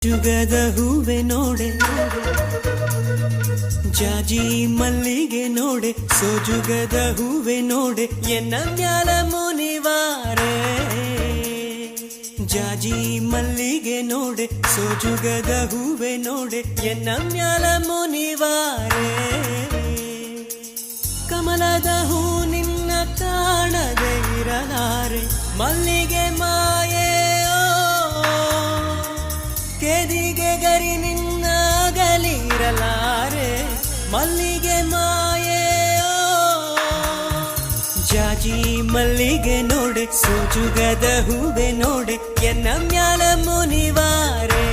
ಜುಗದ ಹೂವೆ ನೋಡೆ ಜಾಜಿ ಮಲ್ಲಿಗೆ ನೋಡೆ ಸೋಜುಗದ ಹೂವೆ ನೋಡೆ ಎನ್ನ ಮ್ಯಾಲ ಮುನಿವಾರೆ ಜಾಜಿ ಮಲ್ಲಿಗೆ ನೋಡೆ ಸೋಜುಗದ ಹೂವೆ ನೋಡೆ ಎನ್ನ ಮ್ಯಾಲ ಮುನಿವಾರೆ ಕಮಲದ ಹೂ ನಿನ್ನ ಕಾಣದೆ ಇರಲಾರೆ ಮಲ್ಲಿಗೆ ಮಾಯೆ ಕೆದಿಗೆ ಗರಿ ನಿನ್ನಾಗಲಿರಲಾರೆ ಮಲ್ಲಿಗೆ ಮಾಯೆ ಜಾಜಿ ಮಲ್ಲಿಗೆ ನೋಡೆ ಸೋಜುಗದ ಹೂವೆ ನೋಡೆ ಎನ್ನ ಮ್ಯಾಲ ಮುನಿವಾರೆ